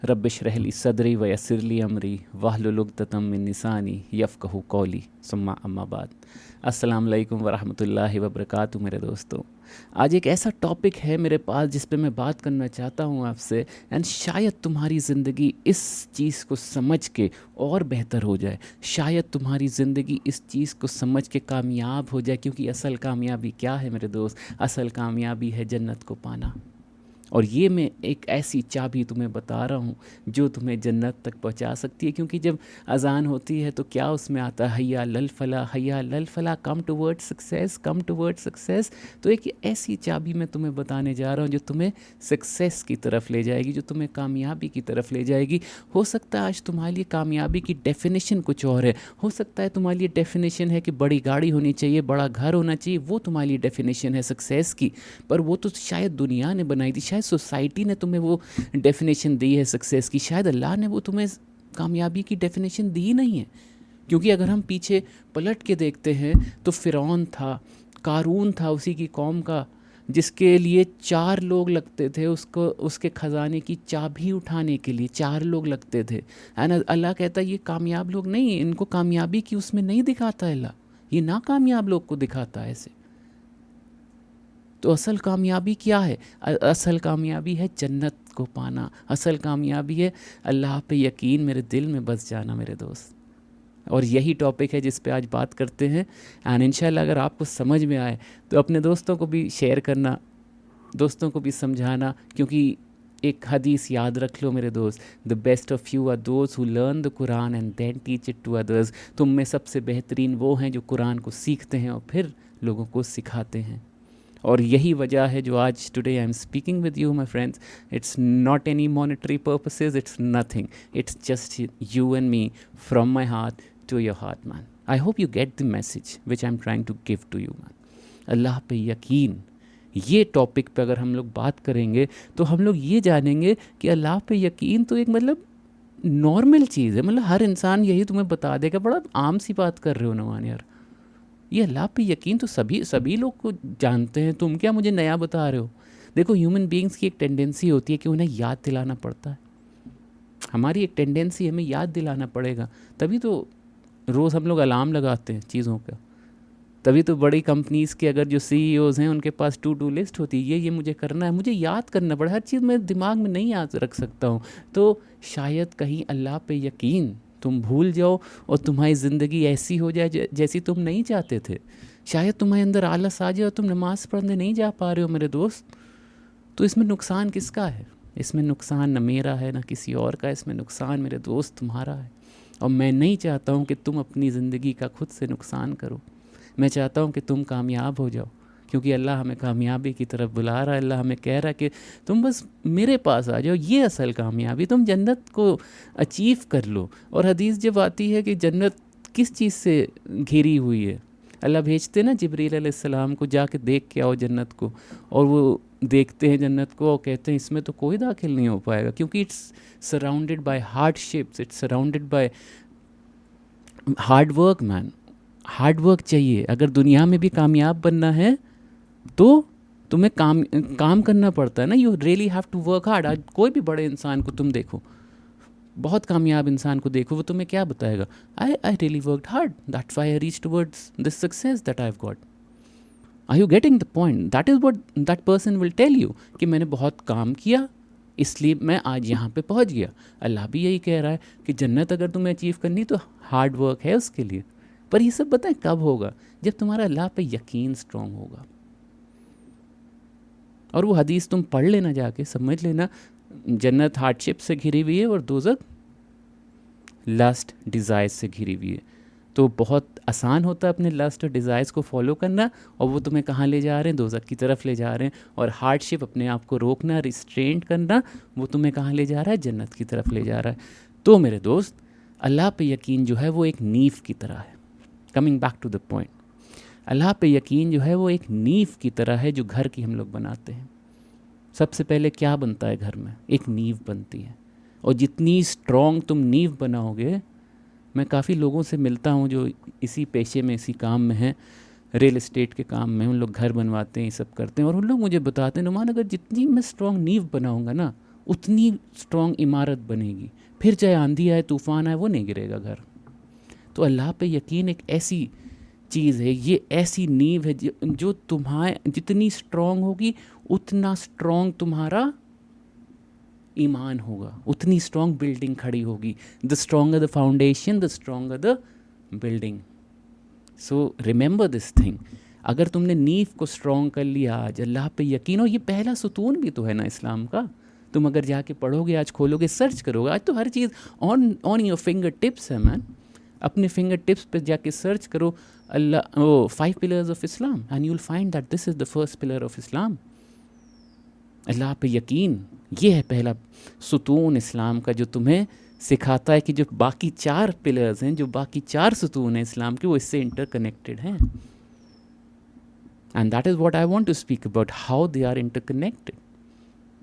रब्बिश रहली सदरी व यस्सिरली अमरी वाहलुल उक़दतम मिन लिसानी यफ़क़हू क़ौली सुम्मा अम्मा बाद। अस्सलाम वालेकुम वरहमतुल्लाहि वबरकातुहू। मेरे दोस्तों, आज एक ऐसा टॉपिक है मेरे पास जिस पे मैं बात करना चाहता हूँ आपसे, एंड शायद तुम्हारी ज़िंदगी इस चीज़ को समझ के और बेहतर हो जाए। शायद तुम्हारी ज़िंदगी इस चीज़ को समझ के कामयाब हो जाए, क्योंकि असल कामयाबी क्या है मेरे दोस्त? असल कामयाबी है जन्नत को पाना। और ये मैं एक ऐसी चाबी तुम्हें बता रहा हूँ जो तुम्हें जन्नत तक पहुँचा सकती है। क्योंकि जब अज़ान होती है तो क्या उसमें आता है, हैया लल फला, हैया लल फला, कम टुवर्ड सक्सेस, कम टुवर्ड सक्सेस। तो एक ऐसी चाबी मैं तुम्हें बताने जा रहा हूँ जो तुम्हें सक्सेस की तरफ ले जाएगी, जो तुम्हें कामयाबी की तरफ ले जाएगी। हो सकता है आज तुम्हारे लिए कामयाबी की डेफिनेशन कुछ और है। हो सकता है तुम्हारे लिए डेफिनेशन है कि बड़ी गाड़ी होनी चाहिए, बड़ा घर होना चाहिए, वो तुम्हारे लिए डेफिनेशन है सक्सेस की। पर वो तो शायद दुनिया ने बनाई थी, शायद सोसाइटी ने तुम्हें वो डेफिनेशन दी है सक्सेस की। शायद अल्लाह ने वो तुम्हें कामयाबी की डेफिनेशन दी ही नहीं है। क्योंकि अगर हम पीछे पलट के देखते हैं तो फ़िरौन था, कारून था उसी की कौम का, जिसके लिए 4 लोग लगते थे उसको, उसके ख़जाने की चाबी उठाने के लिए 4 लोग लगते थे। एंड अल्लाह कहता है ये कामयाब लोग नहीं, इनको कामयाबी की उसमें नहीं दिखाता है अल्लाह, ये नाकामयाब लोग को दिखाता है ऐसे। तो असल कामयाबी क्या है? असल कामयाबी है जन्नत को पाना। असल कामयाबी है अल्लाह पे यकीन मेरे दिल में बस जाना मेरे दोस्त। और यही टॉपिक है जिस पे आज बात करते हैं। एंड इंशाल्लाह अगर आपको समझ में आए तो अपने दोस्तों को भी शेयर करना, दोस्तों को भी समझाना। क्योंकि एक हदीस याद रख लो मेरे दोस्त, the best of you are those who learn the Quran and then teach it to others. तुम में सबसे बेहतरीन वो हैं जो कुरान को सीखते हैं और फिर लोगों को सिखाते हैं। और यही वजह है जो आज today I am speaking with you my friends. It's not any monetary purposes, it's nothing, it's just you and me from my heart to your heart man. I hope you get the message which I am trying to give to you man. अल्लाह पे यकीन, ये topic पे अगर हम लोग बात करेंगे तो हम लोग ये जानेंगे कि अल्लाह पे यकीन तो एक मतलब नॉर्मल चीज़ है। मतलब हर इंसान यही तुम्हें बता देगा, बड़ा आम सी बात कर रहे हो नवान यार, ये अल्लाह पे यकीन तो सभी लोग को जानते हैं, तुम क्या मुझे नया बता रहे हो? देखो, ह्यूमन बीइंग्स की एक टेंडेंसी होती है कि उन्हें याद दिलाना पड़ता है। हमारी एक टेंडेंसी, हमें याद दिलाना पड़ेगा। तभी तो रोज़ हम लोग अलार्म लगाते हैं चीज़ों का। तभी तो बड़ी कंपनीज़ के अगर जो सीईओज़ हैं उनके पास टू डू लिस्ट होती है, ये मुझे करना है, मुझे याद करना पड़ा। हर चीज़ मैं दिमाग में नहीं याद रख सकता हूँ। तो शायद कहीं अल्लाह पे यकीन तुम भूल जाओ और तुम्हारी ज़िंदगी ऐसी हो जाए जैसी तुम नहीं चाहते थे। शायद तुम्हारे अंदर आलस आ जाए और तुम नमाज़ पढ़ने नहीं जा पा रहे हो मेरे दोस्त। तो इसमें नुकसान किसका है? इसमें नुकसान न मेरा है न किसी और का, इसमें नुकसान मेरे दोस्त तुम्हारा है। और मैं नहीं चाहता हूँ कि तुम अपनी ज़िंदगी का खुद से नुकसान करो। मैं चाहता हूँ कि तुम कामयाब हो जाओ, क्योंकि अल्लाह हमें कामयाबी की तरफ बुला रहा है। अल्लाह हमें कह रहा है कि तुम बस मेरे पास आ जाओ, ये असल कामयाबी, तुम जन्नत को अचीव कर लो। और हदीस जब आती है कि जन्नत किस चीज़ से घिरी हुई है, अल्लाह भेजते ना जिब्रील अलैहिस्सलाम को, जाके देख के आओ जन्नत को। और वो देखते हैं जन्नत को और कहते हैं इसमें तो कोई दाखिल नहीं हो पाएगा, क्योंकि it's surrounded by hardships, it's surrounded by hard work man. Hard work चाहिए। अगर दुनिया में भी कामयाब बनना है तो तुम्हें काम करना पड़ता है ना। You really have to work hard. आज कोई भी बड़े इंसान को तुम देखो, बहुत कामयाब इंसान को देखो, वो तुम्हें क्या बताएगा? I really worked hard, that's why I reach towards this success that I have got. Are you getting the point? That is what that person will tell you कि मैंने बहुत काम किया इसलिए मैं आज यहाँ पे पहुँच गया। अल्लाह भी यही कह रहा है कि जन्नत अगर तुम्हें अचीव करनी तो हार्ड वर्क है उसके लिए। पर ये सब बताएं कब होगा? जब तुम्हारा अल्लाह पे यकीन स्ट्रांग होगा। और वो हदीस तुम पढ़ लेना, जाके समझ लेना। जन्नत हार्डशिप से घिरी हुई है और दोज़ख लस्ट डिज़ायर्स से घिरी हुई है। तो बहुत आसान होता है अपने लस्ट और डिज़ायर्स को फॉलो करना, और वो तुम्हें कहाँ ले जा रहे हैं? दोज़ख की तरफ ले जा रहे हैं। और हार्डशिप, अपने आप को रोकना, रिस्ट्रेंट करना, वो तुम्हें कहाँ ले जा रहा है? जन्नत की तरफ ले जा रहा है। तो मेरे दोस्त, अल्लाह पे यकीन जो है वो एक नींव की तरह है। Coming back to the point, अल्लाह पे यकीन जो है वो एक नींव की तरह है जो घर की हम लोग बनाते हैं। सबसे पहले क्या बनता है घर में? एक नींव बनती है। और जितनी स्ट्रॉन्ग तुम नींव बनाओगे, मैं काफ़ी लोगों से मिलता हूँ जो इसी पेशे में, इसी काम में हैं, रियल एस्टेट के काम में। उन लोग घर बनवाते हैं, ये सब करते हैं, और उन लोग मुझे बताते हैं नुमान, अगर जितनी मैं स्ट्रॉन्ग नींव बनाऊँगा ना, उतनी स्ट्रॉन्ग इमारत बनेगी। फिर चाहे आंधी आए, तूफ़ान आए, वो नहीं गिरेगा घर। तो अल्लाह पे यकीन एक ऐसी चीज़ है, ये ऐसी नींव है जो तुम्हारे जितनी स्ट्रॉन्ग होगी उतना स्ट्रॉन्ग तुम्हारा ईमान होगा, उतनी स्ट्रॉन्ग बिल्डिंग खड़ी होगी। The stronger the foundation, the stronger the building. So remember this thing. अगर तुमने नींव को स्ट्रॉन्ग कर लिया आज, अल्लाह पे यकीन हो, ये पहला सुतून भी तो है ना इस्लाम का। तुम अगर जाके पढ़ोगे, आज खोलोगे, सर्च करोगे, आज तो हर चीज़ on on your finger tips है मैन। अपने फिंगर टिप्स पे जाके सर्च करो अल्लाह 5 pillars of Islam and you will find that this is the first pillar of Islam. अल्लाह पे यकीन, ये है पहला सुतून इस्लाम का, जो तुम्हें सिखाता है कि जो बाकी 4 पिलर्स हैं, जो बाकी 4 सुतून हैं इस्लाम के, वो इससे इंटरकनेक्टेड हैं। And that is what I want to speak about, how they are interconnected.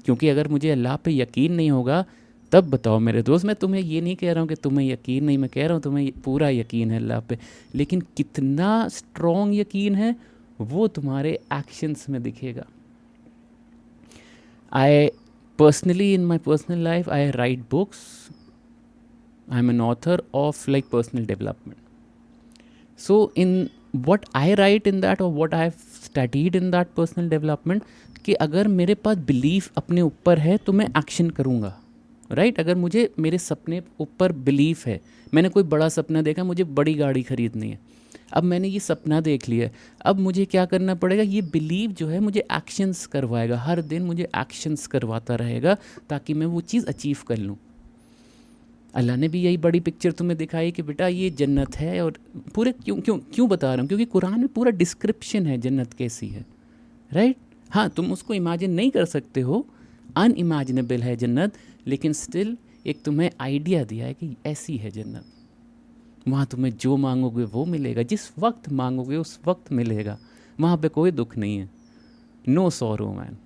क्योंकि अगर मुझे अल्लाह पे यकीन नहीं होगा, तब बताओ मेरे दोस्त, मैं तुम्हें ये नहीं कह रहा हूँ कि तुम्हें यकीन नहीं, मैं कह रहा हूँ तुम्हें पूरा यकीन है अल्लाह पे, लेकिन कितना स्ट्रॉन्ग यकीन है वो तुम्हारे एक्शंस में दिखेगा। I personally, in my personal life, I write books. I'm an author of like personal development. So in what I write in that, or what I've studied in that personal development, कि अगर मेरे पास belief अपने ऊपर है तो मैं action करूँगा, right. अगर मुझे मेरे सपने ऊपर बिलीफ है, मैंने कोई बड़ा सपना देखा, मुझे बड़ी गाड़ी खरीदनी है, अब मैंने ये सपना देख लिया, अब मुझे क्या करना पड़ेगा, ये बिलीव जो है मुझे एक्शंस करवाएगा, हर दिन मुझे एक्शंस करवाता रहेगा ताकि मैं वो चीज़ अचीव कर लूँ। अल्लाह ने भी यही बड़ी पिक्चर तुम्हें दिखाई कि बेटा ये जन्नत है, और पूरे क्यों बता रहा हूँ, क्योंकि कुरान में पूरा डिस्क्रिप्शन है जन्नत कैसी है, राइट। हाँ, तुम उसको इमेजिन नहीं कर सकते हो, अनइमेजिनेबल है जन्नत, लेकिन स्टिल एक तुम्हें आइडिया दिया है कि ऐसी है जन्नत। वहाँ तुम्हें जो मांगोगे वो मिलेगा, जिस वक्त मांगोगे उस वक्त मिलेगा, वहाँ पे कोई दुख नहीं है, नो सॉरो मैन।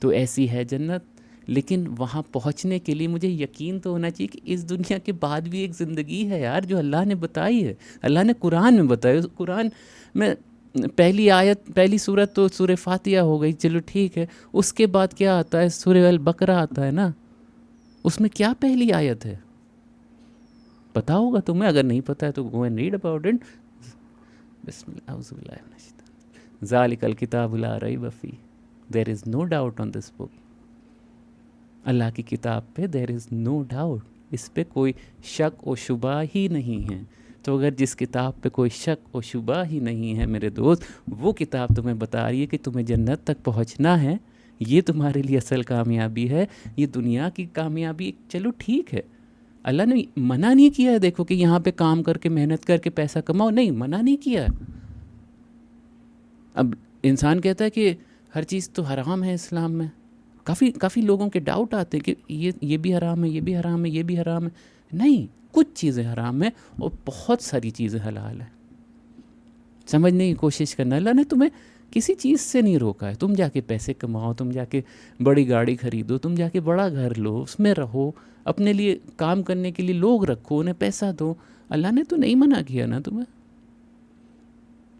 तो ऐसी है जन्नत, लेकिन वहाँ पहुँचने के लिए मुझे यकीन तो होना चाहिए कि इस दुनिया के बाद भी एक ज़िंदगी है यार, जो अल्लाह ने बताई है, अल्लाह ने कुरान में बताई। कुरान में पहली आयत, पहली सूरत तो सूरह फातिहा हो गई, चलो ठीक है, उसके बाद क्या आता है, सूरह अल बकरा आता है ना, उसमें क्या पहली आयत है पता होगा तुम्हें, अगर नहीं पता है तो go and read about it. बिस्मिल्लाह, ज़ालिकल किताबु ला रैब फीह, there is no doubt on this book. अल्लाह की किताब पे देयर इज़ नो डाउट, इस पे कोई शक और शुबा ही नहीं है। तो अगर जिस किताब पे कोई शक और शुबा ही नहीं है मेरे दोस्त, वो किताब तुम्हें बता रही है कि तुम्हें जन्नत तक पहुंचना है, ये तुम्हारे लिए असल कामयाबी है। ये दुनिया की कामयाबी चलो ठीक है, अल्लाह ने मना नहीं किया है, देखो कि यहाँ पे काम करके मेहनत करके पैसा कमाओ, नहीं, मना नहीं किया है। अब इंसान कहता है कि हर चीज़ तो हराम है इस्लाम में, काफ़ी लोगों के डाउट आते हैं कि ये भी हराम है, ये भी हराम है, ये भी हराम है। नहीं, कुछ चीज़ें हराम है और बहुत सारी चीज़ें हलाल है। समझने की कोशिश करना, अल्लाह ने तुम्हें किसी चीज़ से नहीं रोका है। तुम जाके पैसे कमाओ, तुम जाके बड़ी गाड़ी खरीदो, तुम जाके बड़ा घर लो, उसमें रहो, अपने लिए काम करने के लिए लोग रखो, उन्हें पैसा दो, अल्लाह ने तो नहीं मना किया ना तुम्हें।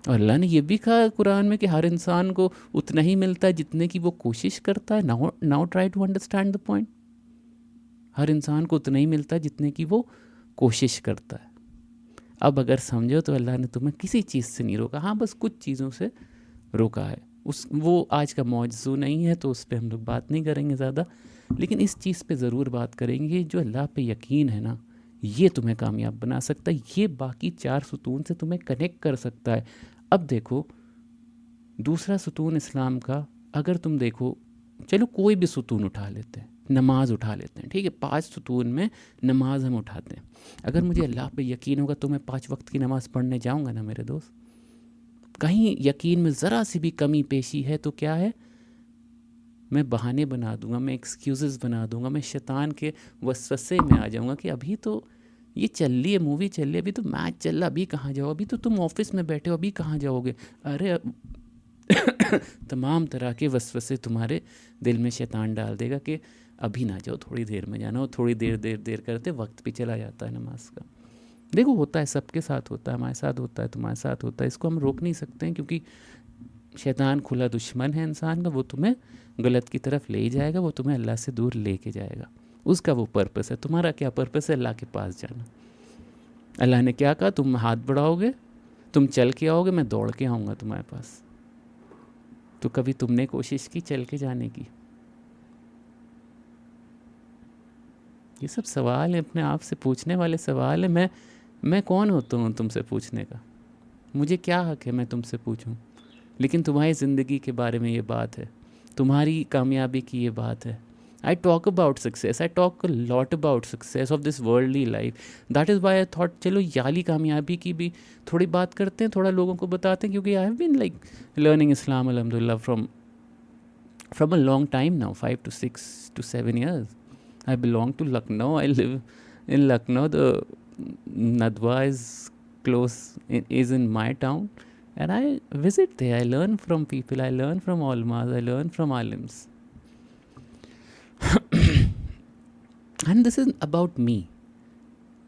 और अल्लाह ने ये भी कहा कुरान में कि हर इंसान को उतना ही मिलता है जितने की वो कोशिश करता है। Now try to understand the point. हर इंसान को उतना ही मिलता है जितने की वो कोशिश करता है। अब अगर समझो तो अल्लाह ने तुम्हें किसी चीज़ से नहीं रोका, हाँ बस कुछ चीज़ों से रोका है। वो आज का मौजू नहीं है तो उस पर हम लोग बात नहीं करेंगे ज़्यादा, लेकिन इस चीज़ पे ज़रूर बात करेंगे, जो अल्लाह पे यकीन है ना, ये तुम्हें कामयाब बना सकता है, ये बाकी 4 सुतून से तुम्हें कनेक्ट कर सकता है। अब देखो दूसरा सुतून इस्लाम का, अगर तुम देखो, चलो कोई भी सुतून उठा लेते हैं, नमाज उठा लेते हैं, ठीक है, 5 सुतून में नमाज हम उठाते हैं। अगर मुझे अल्लाह पे यकीन होगा तो मैं 5 वक्त की नमाज़ पढ़ने जाऊँगा ना मेरे दोस्त। कहीं यकीन में ज़रा सी भी कमी पेशी है तो क्या है, मैं बहाने बना दूंगा, मैं एक्सक्यूज़ेस बना दूंगा, मैं शैतान के वसवसे में आ जाऊंगा कि अभी तो ये चल रही है, मूवी चल रही है, अभी तो मैच चल रहा, अभी कहाँ जाओ, अभी तो तुम ऑफिस में बैठे हो, अभी कहाँ जाओगे। अरे तमाम तरह के वसवसे तुम्हारे दिल में शैतान डाल देगा कि अभी ना जाओ, थोड़ी देर में जाना, और थोड़ी देर करते वक्त भी चला जाता है नमाज का। देखो होता है, सबके साथ होता है, हमारे साथ होता है, तुम्हारे साथ होता है, इसको हम रोक नहीं सकते हैं, क्योंकि शैतान खुला दुश्मन है इंसान का, वो तुम्हें गलत की तरफ ले ही जाएगा, वो तुम्हें अल्लाह से दूर लेके जाएगा। उसका वो पर्पस है। तुम्हारा क्या पर्पस है? अल्लाह के पास जाना। अल्लाह ने क्या कहा? तुम हाथ बढ़ाओगे, तुम चल के आओगे, मैं दौड़ के आऊँगा तुम्हारे पास। तो कभी तुमने कोशिश की चल के जाने की? ये सब सवाल है, अपने आप से पूछने वाले सवाल है। मैं कौन होता हूँ तुमसे पूछने का? मुझे क्या हक है मैं तुमसे पूछूं? लेकिन तुम्हारी ज़िंदगी के बारे में ये बात है, तुम्हारी कामयाबी की ये बात है। I talk about success, I talk a lot about success of this worldly life. That is why I thought चलो याली कामयाबी की भी थोड़ी बात करते हैं, थोड़ा लोगों को बताते हैं, क्योंकि I have been like learning Islam अल्हम्दुलिल्लाह from a long time now, 5 to 6 to 7 years. I belong to Lucknow. I live in Lucknow. The Nadwa is close, is in my town, and I visit there. I learn from people. I learn from ulmas. I learn from alims. And this is about me.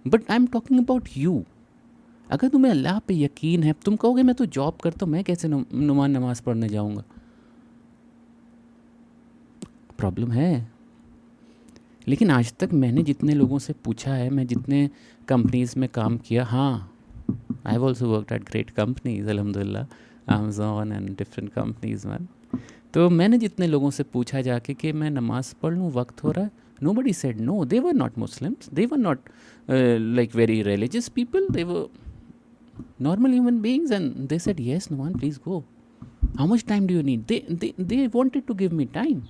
But I'm talking about you. अगर तुम्हें अल्लाह पे यकीन है, तुम कहोगे मैं तो job करता हूँ, मैं कैसे नुमान नमाज़ पढ़ने जाऊँगा? प्रॉब्लम है। लेकिन आज तक मैंने जितने लोगों से पूछा है, मैं जितने कंपनीज़ में काम किया, हाँ, I have also worked at great companies अल्हम्दुलिल्लाह, Amazon and different companies man. तो मैंने जितने लोगों से पूछा जाके कि मैं नमाज़ पढ़ लूँ, वक्त हो रहा है, nobody said no. They were not Muslims. They were not like very religious people. They were normal human beings, and they said yes, Numan, please go. How much time do you need? They wanted to give me time.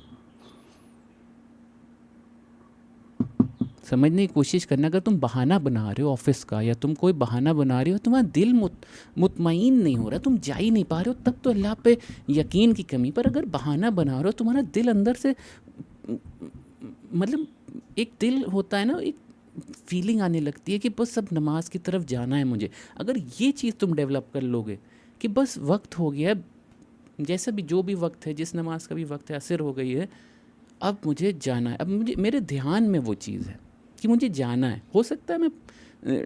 समझने की कोशिश करना। अगर तुम बहाना बना रहे हो ऑफिस का, या तुम कोई बहाना बना रहे हो, तुम्हारा दिल मुतमईन नहीं हो रहा, तुम जा ही नहीं पा रहे हो, तब तो अल्लाह पे यकीन की कमी। पर अगर बहाना बना रहे हो, तुम्हारा दिल अंदर से, मतलब एक दिल होता है ना, एक फीलिंग आने लगती है कि बस अब नमाज की तरफ जाना है मुझे। अगर ये चीज़ तुम डेवलप कर लोगे कि बस वक्त हो गया, जैसा भी जो भी वक्त है, जिस नमाज का भी वक्त है, असर हो गई है, अब मुझे जाना है, अब मुझे, मेरे ध्यान में वो चीज़ है कि मुझे जाना है। हो सकता है मैं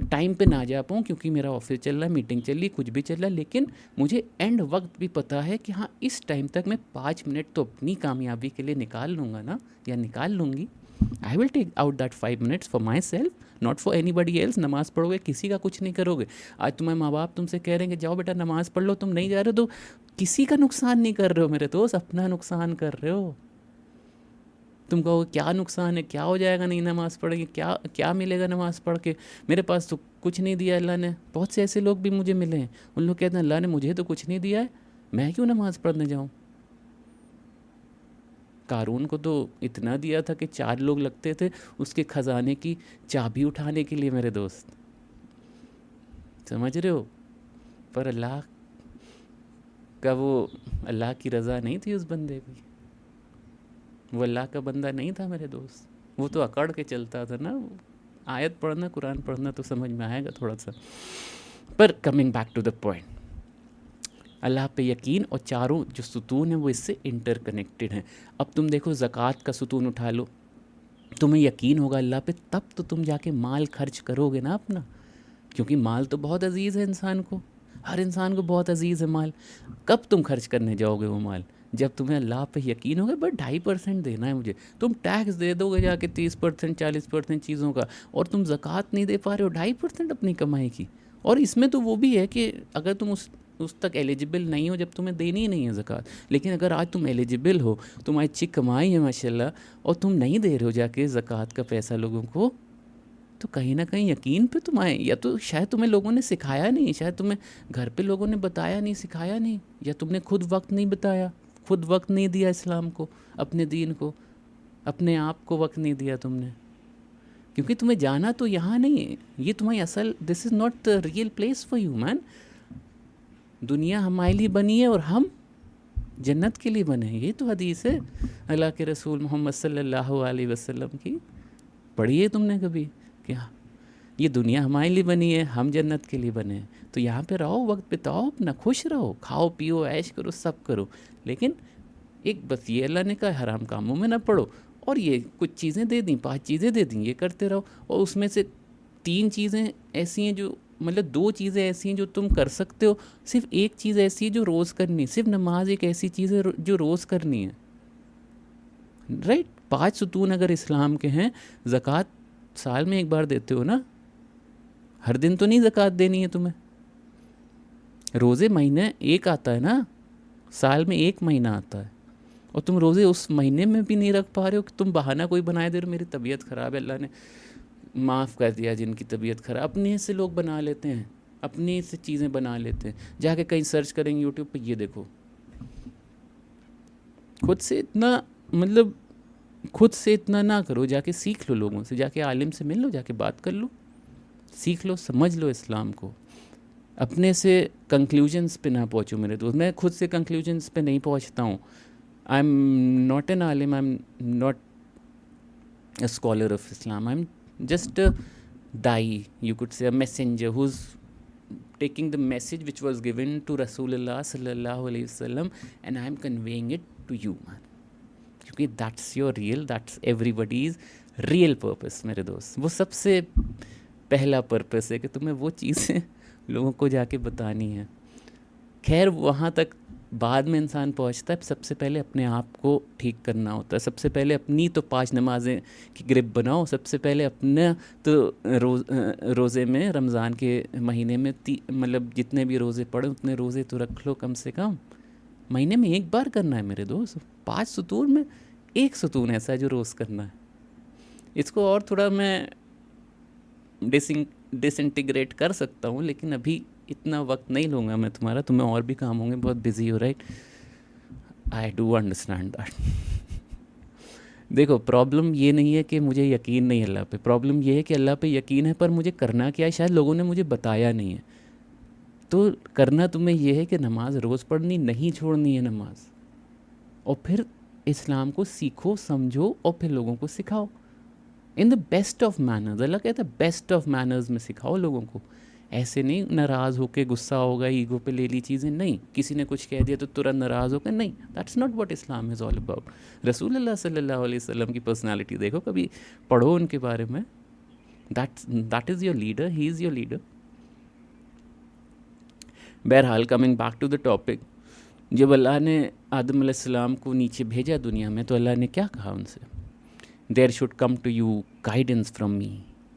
टाइम पे ना जा पाऊँ क्योंकि मेरा ऑफिस चल रहा है, मीटिंग चल रही, कुछ भी चल रहा है, लेकिन मुझे एंड वक्त भी पता है कि हाँ, इस टाइम तक मैं 5 मिनट तो अपनी कामयाबी के लिए निकाल लूँगा ना, या निकाल लूँगी। I will take out that 5 minutes for myself, not for anybody else. नमाज़ पढ़ोगे, किसी का कुछ नहीं करोगे। आज तुम्हारे माँ बाप तुमसे कह रहे हैं कि जाओ बेटा नमाज़ पढ़ लो, तुम नहीं जा रहे हो, तो किसी का नुकसान नहीं कर रहे हो मेरे दोस्त, अपना नुकसान कर रहे हो। तुम कहोगे क्या नुकसान है, क्या हो जाएगा नहीं नमाज़ पढ़ेंगे, क्या क्या मिलेगा नमाज़ पढ़ के, मेरे पास तो कुछ नहीं दिया अल्लाह ने। बहुत से ऐसे लोग भी मुझे मिले हैं, उन लोग कहते हैं अल्लाह ने मुझे तो कुछ नहीं दिया है, मैं क्यों नमाज़ पढ़ने जाऊँ। कारून को तो इतना दिया था कि 4 लोग लगते थे उसके ख़जाने की चाबी उठाने के लिए मेरे दोस्त, समझ रहे हो। पर अल्लाह का वो, अल्लाह की रज़ा नहीं थी उस बंदे की, वो अल्लाह का बंदा नहीं था मेरे दोस्त। वो तो अकड़ के चलता था ना। आयत पढ़ना, कुरान पढ़ना तो समझ में आएगा थोड़ा सा। पर coming back to the point, अल्लाह पे यकीन और चारों जो सुतून हैं वो इससे इंटरकनेक्टेड हैं। अब तुम देखो, ज़कात का सुतून उठा लो, तुम्हें यकीन होगा अल्लाह पे, तब तो तुम जाके माल खर्च करोगे ना अपना, क्योंकि माल तो बहुत अजीज़ है इंसान को, हर इंसान को बहुत अजीज़ है माल। कब तुम खर्च करने जाओगे वो माल? जब तुम्हें अल्लाह पे यकीन होगा, बट 2.5% देना है मुझे। तुम टैक्स दे दोगे जाके 30%, 40% चीज़ों का, और तुम ज़कात नहीं दे पा रहे हो 2.5% अपनी कमाई की। और इसमें तो वो भी है कि अगर तुम उस तक एलिजिबल नहीं हो जब तुम्हें देनी ही नहीं है ज़कात। लेकिन अगर आज तुम एलिजिबल हो, तुम्हारी अच्छी कमाई है माशाल्लाह, और तुम नहीं दे रहे हो जाके ज़कात का पैसा लोगों को, तो कहीं ना कहीं यकीन पे तुम आए, या तो शायद तुम्हें लोगों ने सिखाया नहीं, शायद तुम्हें घर पे लोगों ने बताया नहीं, सिखाया नहीं, या तुमने खुद वक्त नहीं बताया, खुद वक्त नहीं दिया इस्लाम को, अपने दीन को, अपने आप को वक्त नहीं दिया तुमने। क्योंकि तुम्हें जाना तो यहाँ नहीं है, ये तुम्हारी असल, this is not the real place for you man. दुनिया हमारे लिए बनी है और हम जन्नत के लिए बने हैं। ये तो हदीस है अल्लाह के रसूल मोहम्मद सल्लल्लाहु अलैहि वसल्लम की, पढ़ी है तुमने कभी? क्या ये दुनिया हमारे लिए बनी है, हम जन्नत के लिए बने हैं। तो यहाँ पे रहो, वक्त बिताओ अपना, खुश रहो, खाओ पियो, ऐश करो, सब करो, लेकिन एक बस ये अल्लाह ने कहा हराम कामों में ना पड़ो। और ये कुछ चीज़ें दे दी, 5 चीज़ें दे दी, ये करते रहो। और उसमें से 3 चीज़ें ऐसी हैं जो मतलब 2 चीज़ें ऐसी हैं जो तुम कर सकते हो, सिर्फ एक चीज़ ऐसी है जो रोज़ करनी है, सिर्फ नमाज एक ऐसी चीज़ है जो रोज़ करनी है, राइट? 5 सुतून अगर इस्लाम के हैं, ज़कात साल में एक बार देते हो ना, हर दिन तो नहीं ज़कात देनी है तुम्हें। रोज़े महीने एक आता है ना, साल में एक महीना आता है, और तुम रोज़े उस महीने में भी नहीं रख पा रहे हो कि तुम बहाना कोई बनाए दे रहे हो, मेरी तबीयत ख़राब है, अल्लाह ने माफ़ कर दिया जिनकी तबीयत ख़राब। अपने से लोग बना लेते हैं, अपने से चीज़ें बना लेते हैं, जाके कहीं सर्च करेंगे यूट्यूब पे, ये देखो। खुद से इतना मतलब खुद से इतना ना करो, जाके सीख लो लोगों से, जाके आलिम से मिल लो, जाके बात कर लो, सीख लो, समझ लो इस्लाम को। अपने से कंक्लूजन्स पे ना पहुँचो मेरे दोस्त। मैं खुद से कंक्लूजन्स पे नहीं पहुँचता हूँ। आई एम नॉट एन आलिम, आई am not a scholar of Islam. I'm just a da'i, you could say a messenger who's taking the message which was given to Rasulullah sallallahu alaihi wasallam, and I'm conveying it to you, man. क्योंकि that's your real, that's everybody's real purpose मेरे दोस्त। वो सबसे पहला purpose है कि तुम्हें वो चीज़ें लोगों को जाके बतानी है। खैर वहाँ तक बाद में इंसान पहुँचता है, सबसे पहले अपने आप को ठीक करना होता है। सबसे पहले अपनी तो 5 नमाज़ें की ग्रिप बनाओ, सबसे पहले अपना तो रोज़े में रमज़ान के महीने में मतलब जितने भी रोज़े पड़े उतने रोज़े तो रख लो कम से कम। महीने में एक बार करना है मेरे दोस्त। 5 सुतून में एक सुतून ऐसा है जो रोज़ करना है। इसको और थोड़ा मैं डिसइंटीग्रेट कर सकता हूँ, लेकिन अभी इतना वक्त नहीं लूँगा मैं तुम्हारा, तुम्हें और भी काम होंगे, बहुत बिजी हो, right? I do understand that. देखो प्रॉब्लम ये नहीं है कि मुझे यकीन नहीं अल्लाह पे, प्रॉब्लम ये है कि अल्लाह पे यकीन है पर मुझे करना क्या है शायद लोगों ने मुझे बताया नहीं है। तो करना तुम्हें ये है कि नमाज रोज़ पढ़नी, नहीं छोड़नी है नमाज, और फिर इस्लाम को सीखो, समझो, और फिर लोगों को सिखाओ in the best of manners. अल्लाह कहता है बेस्ट ऑफ मैनर्स में सिखाओ लोगों को। ऐसे नहीं नाराज़ होकर, गुस्सा होगा, ईगो पे ले ली चीज़ें, नहीं। किसी ने कुछ कह दिया तो तुरंत नाराज़ होकर, नहीं। That's not what Islam is all about. रसूलुल्लाह सल्लल्लाहु अलैहि वसल्लम की पर्सनालिटी देखो, कभी पढ़ो उनके बारे में। That is your leader, he is your leader. बहरहाल coming back to the topic, जब अल्लाह ने आदम अलैहिस्सलाम को नीचे भेजा दुनिया में, तो अल्लाह ने क्या कहा उनसे? There should come to you guidance from me,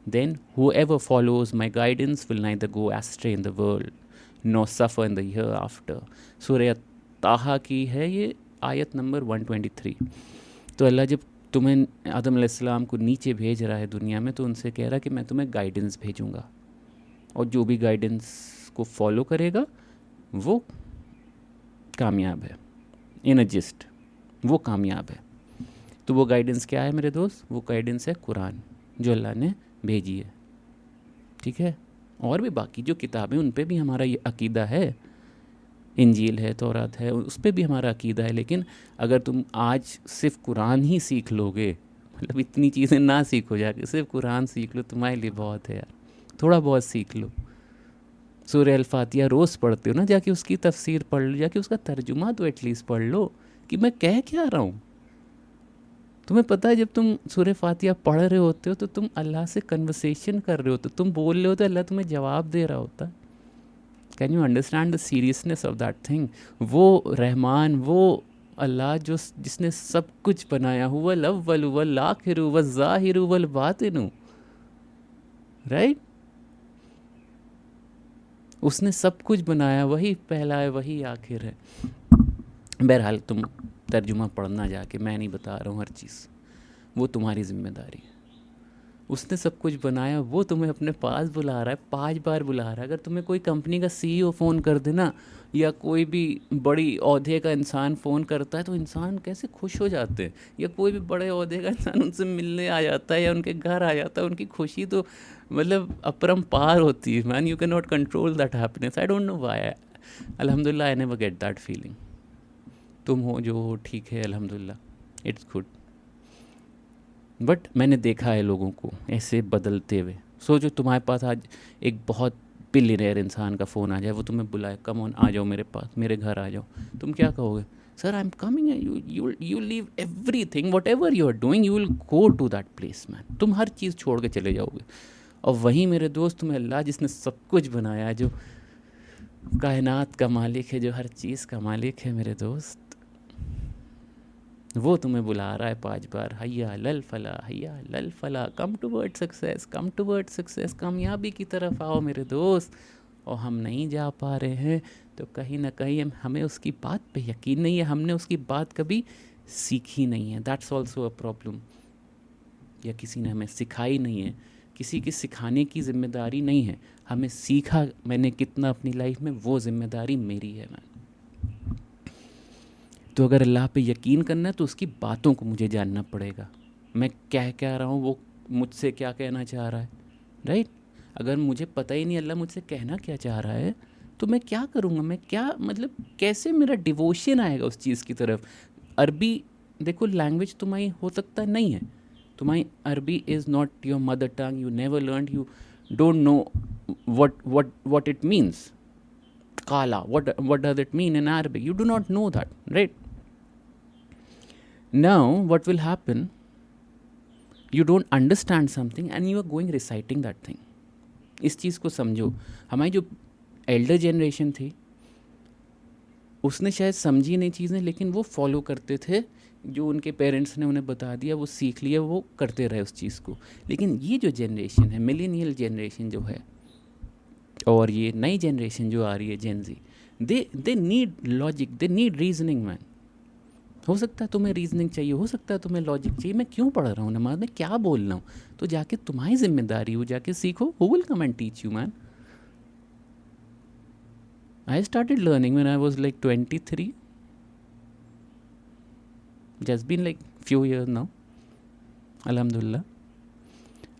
then whoever follows my guidance will neither go astray in the world nor suffer in the hereafter। सूरह ताहा की है ये आयत नंबर 123। तो अल्लाह जब तुम्हें आदम अलैहिस्सलाम को नीचे भेज रहा है दुनिया में, तो उनसे कह रहा है कि मैं तुम्हें गाइडेंस भेजूँगा, और जो भी गाइडेंस को फॉलो करेगा वो कामयाब है। इन अ जिस्ट वो कामयाब है। तो वो गाइडेंस क्या है मेरे दोस्त? वो गाइडेंस है कुरान, जो अल्लाह ने भेजी है, ठीक है? और भी बाकी जो किताबें उन पे भी हमारा ये अकीदा है, इंजील है, तौरात है, उस पे भी हमारा अकीदा है। लेकिन अगर तुम आज सिर्फ कुरान ही सीख लोगे, मतलब इतनी चीज़ें ना सीखो, जाके सिर्फ कुरान सीख लो, तुम्हारे लिए बहुत है यार। थोड़ा बहुत सीख लो। सूरह अल फातिहा रोज़ पढ़ते हो ना, जाके उसकी तफसीर पढ़ लो, जाके उसका तर्जुमा तो एटलीस्ट पढ़ लो कि मैं कह क्या रहा हूँ। तुम्हें पता है जब तुम सूरह फातिहा पढ़ रहे होते हो तो तुम अल्लाह से कन्वर्सेशन कर रहे होते हो, तुम बोल रहे हो तो अल्लाह तुम्हें जवाब दे रहा होता है। Can you understand the seriousness of that thing? वो रहमान, वो अल्लाह जो जिसने सब कुछ बनाया, हुवल अव्वल वल आखिर वल ज़ाहिर वल बातिन, राइट? उसने सब कुछ बनाया, वही पहला है, वही आखिर है। बहरहाल तुम तर्जुमा पढ़ना जाके, मैं नहीं बता रहा हूँ हर चीज़, वो तुम्हारी जिम्मेदारी है। उसने सब कुछ बनाया, वो तुम्हें अपने पास बुला रहा है, 5 बार बुला रहा है। अगर तुम्हें कोई कंपनी का CEO फ़ोन कर देना, या कोई भी बड़ी ओहदे का इंसान फ़ोन करता है, तो इंसान कैसे खुश हो जाते हैं। या कोई भी बड़े ओहदे का इंसान उनसे मिलने आ जाता है या उनके घर आ जाता है, उनकी खुशी तो मतलब अपरंपार होती है। Man, you can not control that happiness. I don't know why, अल्हम्दुलिल्लाह I never get that feeling. तुम हो जो हो, ठीक है, अल्हम्दुलिल्लाह, इट्स गुड। बट मैंने देखा है लोगों को ऐसे बदलते हुए। सोचो तुम्हारे पास आज एक बहुत बिलियनर इंसान का फ़ोन आ जाए, वो तुम्हें बुलाए, कम ऑन आ जाओ मेरे पास, मेरे घर आ जाओ, तुम क्या कहोगे? Sir I am coming, you leave everything, whatever you are doing, you will go to that place man. तुम हर चीज़ छोड़ के चले जाओगे। और वहीं मेरे दोस्त तुम्हें अल्लाह जिसने सब कुछ बनाया, जो कायनात का मालिक है, जो हर चीज़ का मालिक है मेरे दोस्त, वो तुम्हें बुला रहा है 5 बार, हैया लल फला, हैया लल फला, कम टुवर्ड सक्सेस, कम टुवर्ड सक्सेस, कामयाबी की तरफ आओ मेरे दोस्त। और हम नहीं जा पा रहे हैं तो कहीं ना कहीं हमें उसकी बात पे यकीन नहीं है, हमने उसकी बात कभी सीखी नहीं है, दैट्स ऑल्सो अ प्रॉब्लम। या किसी ने हमें सिखाई नहीं है, किसी की सिखाने की जिम्मेदारी नहीं है, हमें सीखा मैंने कितना अपनी लाइफ में, वो जिम्मेदारी मेरी है। मैं तो अगर अल्लाह पे यकीन करना है तो उसकी बातों को मुझे जानना पड़ेगा, मैं क्या रहा हूँ, वो मुझसे क्या कहना चाह रहा है, राइट। अगर मुझे पता ही नहीं अल्लाह मुझसे कहना क्या चाह रहा है तो मैं क्या करूँगा, मैं क्या मतलब कैसे मेरा डिवोशन आएगा उस चीज़ की तरफ। अरबी देखो लैंग्वेज तुम्हारी हो सकता नहीं है, तुम्हारी अरबी is not your mother tongue, you never learn, you don't know what it means. Kala, what does it mean in Arabic? You do not know that, right? Now what will happen, you don't understand something and you are going reciting that thing. इस चीज़ को समझो, हमारी जो Elder generation थी उसने शायद समझी नहीं चीज़ें, लेकिन वो फॉलो करते थे, जो उनके पेरेंट्स ने उन्हें बता दिया वो सीख लिया, वो करते रहे उस चीज़ को। लेकिन ये जो जनरेशन है, मिलेनियल जनरेशन जो है, और ये नई जनरेशन जो आ रही है gen Z, they need logic, they need reasoning man. हो सकता है तुम्हें रीजनिंग चाहिए, हो सकता है तुम्हें लॉजिक चाहिए, मैं क्यों पढ़ रहा हूँ, नमाज में क्या बोल रहा हूँ, तो जाके तुम्हारी जिम्मेदारी हो, जाके सीखो, who will come and teach you man. I started learning when I was like 23. Just been like few years now, alhamdulillah.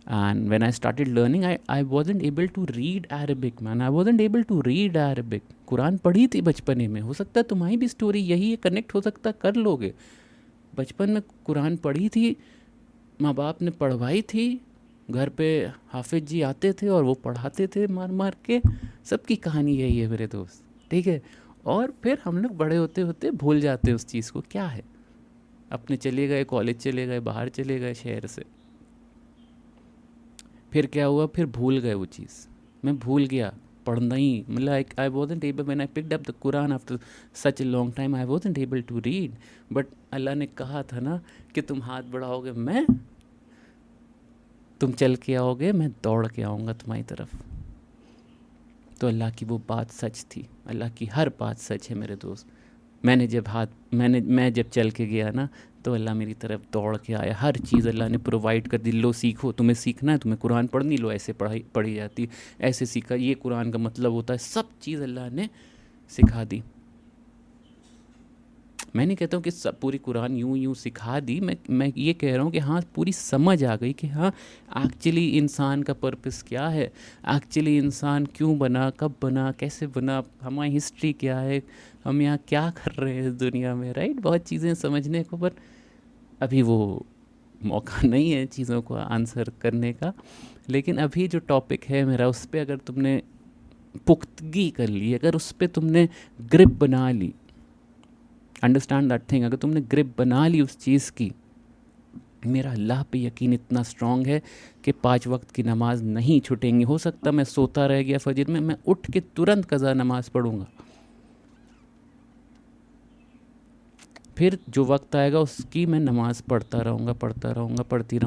And when I started learning, I wasn't able to read Arabic, man. I wasn't able to read Arabic. Quran पढ़ी थी बचपने में, हो सकता है तुम्हारी भी story यही है, कनेक्ट हो सकता कर लोगे। बचपन में कुरान पढ़ी थी, माँ बाप ने पढ़वाई थी, घर पे हाफिज जी आते थे और वो पढ़ाते थे मार मार के। सबकी कहानी यही है मेरे दोस्त, ठीक है। और फिर हम लोग बड़े होते होते भूल जाते हैं उस चीज़ को, क्या है, अपने चले गए, कॉलेज चले गए, बाहर चले गए शहर से, फिर क्या हुआ, फिर भूल गए वो चीज़। मैं भूल गया पढ़ना ही, मतलब I wasn't able, when I picked up the Quran after such a long time, I wasn't able to read. But अल्लाह ने कहा था ना कि तुम हाथ बढ़ाओगे, तुम चल के आओगे, मैं दौड़ के आऊँगा तुम्हारी तरफ। तो अल्लाह की वो बात सच थी, अल्लाह की हर बात सच है मेरे दोस्त। मैं जब चल के गया ना तो अल्लाह मेरी तरफ दौड़ के आया, हर चीज़ अल्लाह ने प्रोवाइड कर दी। लो सीखो, तुम्हें सीखना है, तुम्हें कुरान पढ़नी, लो ऐसे पढ़ी जाती, ऐसे सीखा, ये कुरान का मतलब होता है, सब चीज़ अल्लाह ने सिखा दी। मैं नहीं कहता हूँ कि सब पूरी कुरान यूं सिखा दी, मैं ये कह रहा हूँ कि हाँ पूरी समझ आ गई कि हाँ एक्चुअली इंसान का पर्पस क्या है, एक्चुअली इंसान क्यों बना, कब बना, कैसे बना, हमारी हिस्ट्री क्या है, हम यहाँ क्या कर रहे हैं इस दुनिया में, राइट। बहुत चीज़ें समझने को, पर अभी वो मौका नहीं है चीज़ों को आंसर करने का। लेकिन अभी जो टॉपिक है मेरा, उस पर अगर तुमने पुख्तगी कर ली, अगर उस पर तुमने ग्रिप बना ली, अंडरस्टैंड दैट थिंग, अगर तुमने ग्रिप बना ली उस चीज़ की, मेरा अल्लाह पे यकीन इतना स्ट्रॉन्ग है कि 5 वक्त की नमाज नहीं छूटेंगी। हो सकता मैं सोता रह गया फजर में, मैं उठ के तुरंत कज़ा नमाज पढ़ूँगा, फिर जो वक्त आएगा उसकी मैं नमाज़ पढ़ती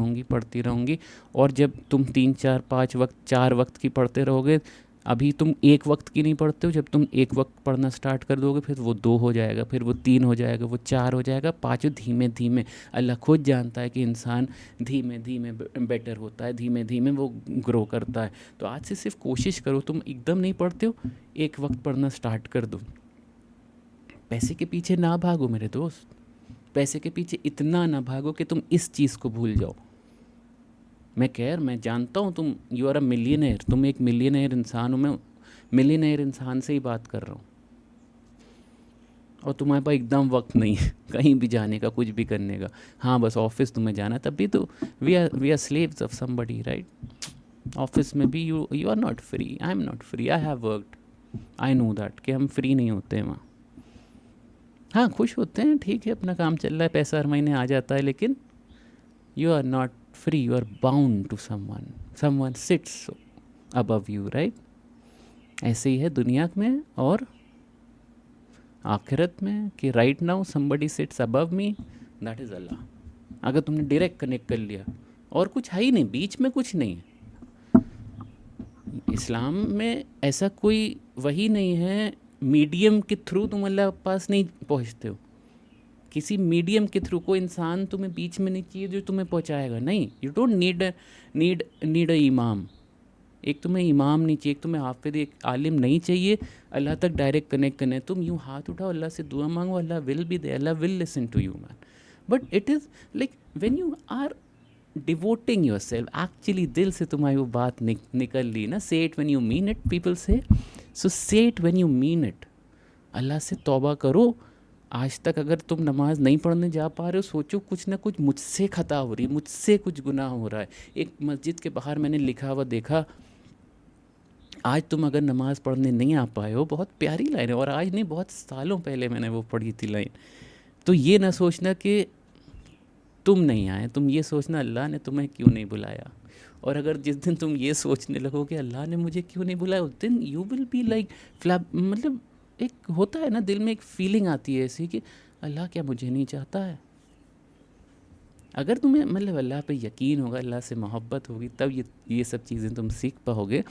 रहूँगी। और जब तुम 3 4 5 वक्त 4 वक्त की पढ़ते रहोगे, अभी तुम 1 वक्त की नहीं पढ़ते हो, जब तुम 1 वक्त पढ़ना स्टार्ट कर दोगे फिर वो 2 हो जाएगा, फिर वो 3 हो जाएगा, वो 4 हो जाएगा, 5 धीमे धीमे। अल्लाह खुद जानता है कि इंसान धीमे धीमे बेटर होता है, धीमे धीमे वो ग्रो करता है। तो आज से सिर्फ कोशिश करो, तुम एकदम नहीं पढ़ते हो, 1 वक्त पढ़ना स्टार्ट कर दो। पैसे के पीछे ना भागो मेरे दोस्त, पैसे के पीछे इतना ना भागो कि तुम इस चीज़ को भूल जाओ। मैं जानता हूँ तुम यू आर अ मिलियनेयर, तुम एक मिलियनेयर इंसान हो, मैं मिलियनेयर इंसान से ही बात कर रहा हूँ, और तुम्हारे पास एकदम वक्त नहीं है कहीं भी जाने का, कुछ भी करने का। हाँ बस ऑफिस तुम्हें जाना, तब भी तो we are slaves of somebody, right. Office में भी you are not free, I am not free, I have worked, I know that कि हम फ्री नहीं होते हैं वहाँ। हाँ खुश होते हैं, ठीक है, अपना काम चल रहा है, पैसा हर महीने आ जाता है, लेकिन you are not free, you are bound to someone sits above you, right? ऐसे ही है दुनिया में और आखिरत में कि right now somebody sits above me, that is Allah। अगर तुमने डायरेक्ट कनेक्ट कर लिया और कुछ है ही नहीं, बीच में कुछ नहीं है। इस्लाम में ऐसा कोई वही नहीं है मीडियम के थ्रू तुम अल्लाह के पास नहीं पहुंचते हो। किसी मीडियम के थ्रू कोई इंसान तुम्हें बीच में नहीं चाहिए जो तुम्हें पहुंचाएगा, नहीं। यू डोंट नीड अ इमाम। एक तुम्हें इमाम नहीं चाहिए, एक तुम्हें हाफिज, एक आलिम नहीं चाहिए अल्लाह तक डायरेक्ट कनेक्ट करना है। तुम यूँ हाथ उठाओ, अल्लाह से दुआ मांगो, Allah will be there, Allah will listen to you man. But it is like when you are devoting yourself, actually दिल से तुम्हारी वो बात निकल ली ना, say it when you mean it, people say, so say it when you mean it. अल्लाह से तौबा करो। आज तक अगर तुम नमाज नहीं पढ़ने जा पा रहे हो, सोचो कुछ ना कुछ मुझसे खता हो रही है, मुझसे कुछ गुनाह हो रहा है। एक मस्जिद के बाहर मैंने लिखा हुआ देखा, आज तुम अगर नमाज पढ़ने नहीं आ पाए हो, बहुत प्यारी लाइन है, और आज नहीं बहुत सालों पहले मैंने वो पढ़ी थी लाइन। तो ये ना सोचना कि तुम नहीं आए, तुम ये सोचना अल्लाह ने तुम्हें क्यों नहीं बुलाया। और अगर जिस दिन तुम ये सोचने लगो कि अल्लाह ने मुझे क्यों नहीं बुलाया, उस दिन यू विल बी लाइक मतलब एक होता है ना दिल में एक फीलिंग आती है ऐसी कि अल्लाह क्या मुझे नहीं चाहता है। अगर तुम्हें मतलब अल्लाह पे यकीन होगा, अल्लाह से मोहब्बत होगी, तब ये सब चीज़ें तुम सीख पाओगे।